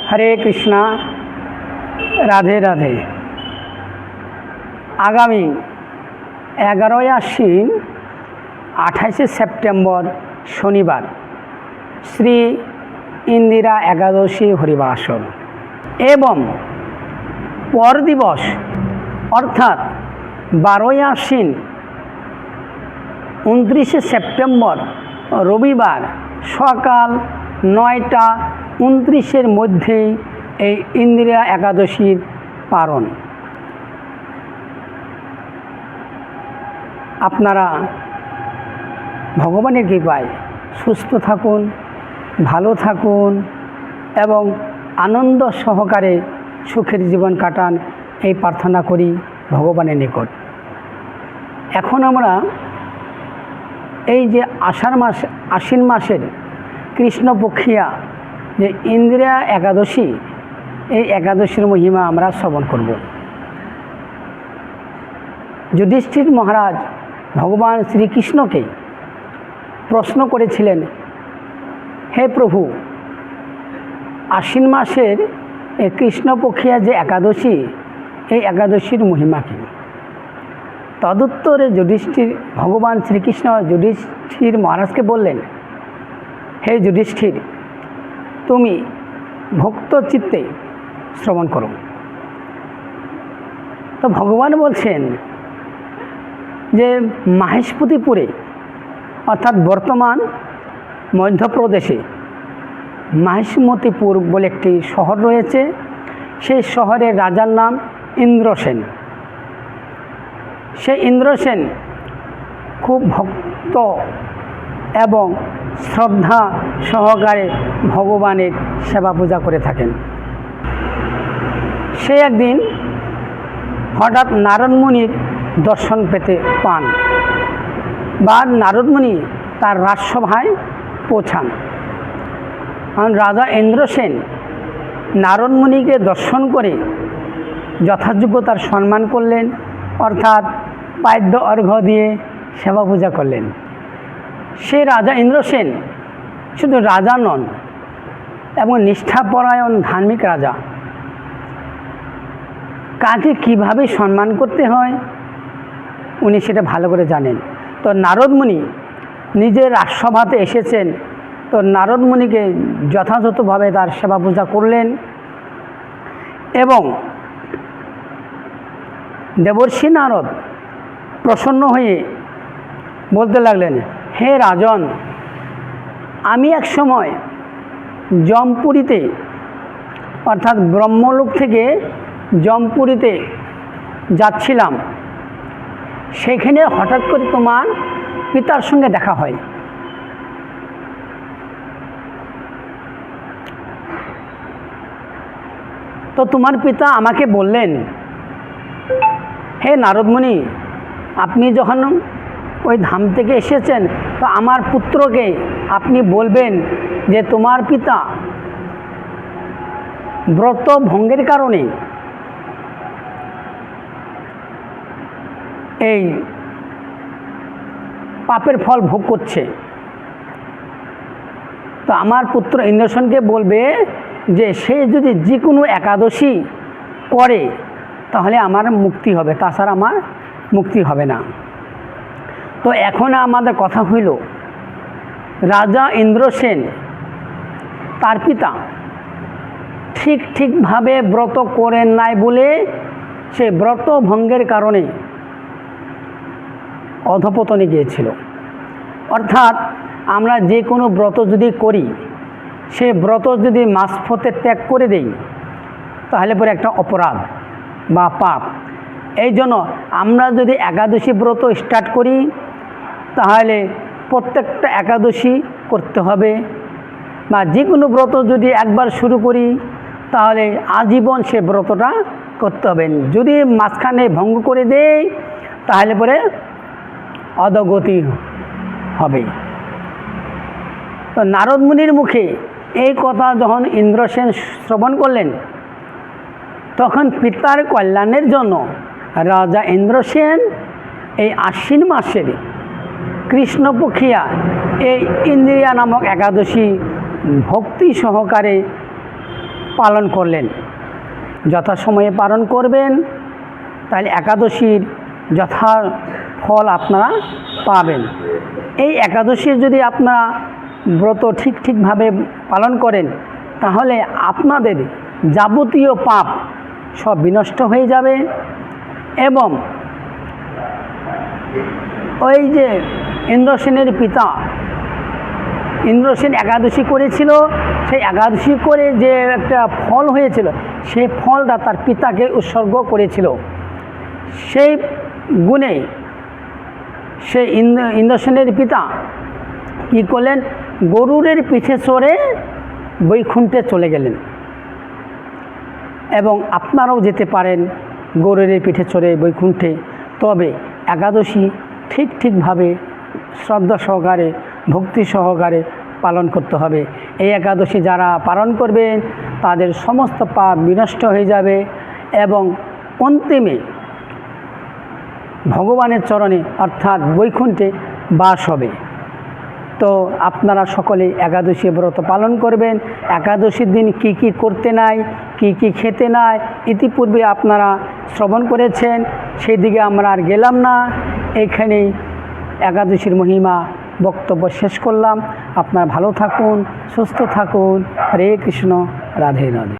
হরে কৃষ্ণা, রাধে রাধে। আগামী 11ই আশ্বিন 28শে সেপ্টেম্বর শনিবার শ্রী ইন্দিরা একাদশী হরিবাসর এবং পর দিবস অর্থাৎ 12ই আশ্বিন 29শে সেপ্টেম্বর রবিবার সকাল 9টা 29-এর মধ্যেই এই ইন্দিরা একাদশীর পালন। আপনারা ভগবানের কৃপায় সুস্থ থাকুন, ভালো থাকুন এবং আনন্দ সহকারে সুখের জীবন কাটান, এই প্রার্থনা করি ভগবানের নিকট। এখন আমরা এই যে আশ্বিন মাসের কৃষ্ণপক্ষিয়া যে ইন্দিরা একাদশী, এই একাদশীর মহিমা আমরা শ্রবণ করব। যুধিষ্ঠির মহারাজ ভগবান শ্রীকৃষ্ণকে প্রশ্ন করেছিলেন, হে প্রভু, আশ্বিন মাসের এই কৃষ্ণপক্ষিয়া যে একাদশী, এই একাদশীর মহিমা কী? তদুত্তরে ভগবান শ্রীকৃষ্ণ যুধিষ্ঠির মহারাজকে বললেন, হে যুধিষ্ঠির, তুমি ভক্ত চিত্তে শ্রবণ করো। তো ভগবান বলছেন যে মাহেশপতিপুরে অর্থাৎ বর্তমান মধ্যপ্রদেশে মাহেশমতিপুর বলে একটি শহর রয়েছে। সেই শহরের রাজার নাম ইন্দ্রসেন। সেই ইন্দ্রসেন খুব ভক্ত এবং শ্রদ্ধা সহকারে ভগবানের সেবা পূজা করে থাকেন। সে একদিন হঠাৎ নারদ মুনির দর্শন পেতে পান বা নারদ মুনি তার রাজসভায় পৌঁছান। রাজা ইন্দ্রসেন নারদ মুনিকে দর্শন করে যথাযোগ্য তার সম্মান করলেন, অর্থাৎ পাদ্য অর্ঘ্য দিয়ে সেবা পূজা করলেন। সে রাজা ইন্দ্রসেন শুধু রাজা নন এবং নিষ্ঠাপরায়ণ ধার্মিক রাজা। কাকে কীভাবে সম্মান করতে হয় উনি সেটা ভালো করে জানেন। তো নারদ মুনি নিজের রাজসভাতে এসেছেন, তো নারদ মুনিকে যথাযথভাবে তার সেবা পূজা করলেন এবং দেবর্ষি নারদ প্রসন্ন হয়ে বলতে লাগলেন, হে রাজন, আমি এক সময় যমপুরীতে অর্থাৎ ব্রহ্মলোক থেকে যমপুরীতে যাচ্ছিলাম। সেখানে হঠাৎ করে তোমার পিতার সঙ্গে দেখা হয়। তো তোমার পিতা আমাকে বললেন, হে নারদমুনি, আপনি যখন ওই ধাম থেকে এসেছেন, তো আমার পুত্রকে আপনি বলবেন যে তোমার পিতা ব্রত ভঙ্গের কারণে এই পাপের ফল ভোগ করছে। তো আমার পুত্র ইন্দ্রসেনকে বলবে যে সে যদি যে কোনো একাদশী করে তাহলে আমার মুক্তি হবে, তাছাড়া আমার মুক্তি হবে না। তো এখন আমাদের কথা হইল, রাজা ইন্দ্রসেন তার পিতা ঠিকভাবে ব্রত করেন নাই বলে সে ব্রত ভঙ্গের কারণে অধঃপতনে গিয়েছিল। অর্থাৎ আমরা যে কোনো ব্রত যদি করি, সে ব্রত যদি মাঝপথে ত্যাগ করে দেই তাহলে পরে একটা অপরাধ বা পাপ। এই জন্য আমরা যদি একাদশী ব্রত স্টার্ট করি তাহলে প্রত্যেকটা একাদশী করতে হবে, বা যে কোনো ব্রত যদি একবার শুরু করি তাহলে আজীবন সে ব্রতটা করতে হবে। যদি মাঝখানে ভঙ্গ করে দেই তাহলে পরে অধোগতি হবে। তো নারদ মুনির মুখে এই কথা যখন ইন্দ্রসেন শ্রবণ করলেন, তখন পিতার কল্যাণের জন্য রাজা ইন্দ্রসেন এই আশ্বিন মাসের কৃষ্ণপক্ষিয়া এই ইন্দিরা নামক একাদশী ভক্তি সহকারে পালন করলেন, যথাসময়ে পালন করবেন, তাহলে একাদশীর যথা ফল আপনারা পাবেন। এই একাদশী যদি আপনারা ব্রত ঠিকভাবে পালন করেন, তাহলে আপনাদের যাবতীয় পাপ সব বিনষ্ট হয়ে যাবে। এবং ওই যে ইন্দ্রসেনের পিতা ইন্দ্রসেন একাদশী করেছিল, সেই একাদশী করে যে একটা ফল হয়েছিল, সেই ফলটা তার পিতাকে উৎসর্গ করেছিল। সেই গুণে সেই ইন্দ্রসেনের পিতা কী করলেন, গরুরের পিঠে চড়ে বৈকুণ্ঠে চলে গেলেন। এবং আপনারাও যেতে পারেন গরুরের পিঠে চড়ে বৈকুণ্ঠে, তবে একাদশী ঠিকভাবে শ্রদ্ধা সহকারে, ভক্তি সহকারে পালন করতে হবে। এই একাদশী যারা পালন করবেন তাদের সমস্ত পাপ বিনষ্ট হয়ে যাবে এবং অন্তিমে ভগবানের চরণে অর্থাৎ বৈকুণ্ঠে বাস হবে। তো আপনারা সকলে একাদশী ব্রত পালন করবেন। একাদশীর দিন কি কি করতে নাই, কি কি খেতে নাই, ইতিপূর্বে আপনারা শ্রবণ করেছেন, সেই দিকে আমরা আর গেলাম না। এইখানেই একাদশীর মহিমা বক্তব্য শেষ করলাম। আপনারা ভালো থাকুন, সুস্থ থাকুন। হরে কৃষ্ণ, রাধে রাধে।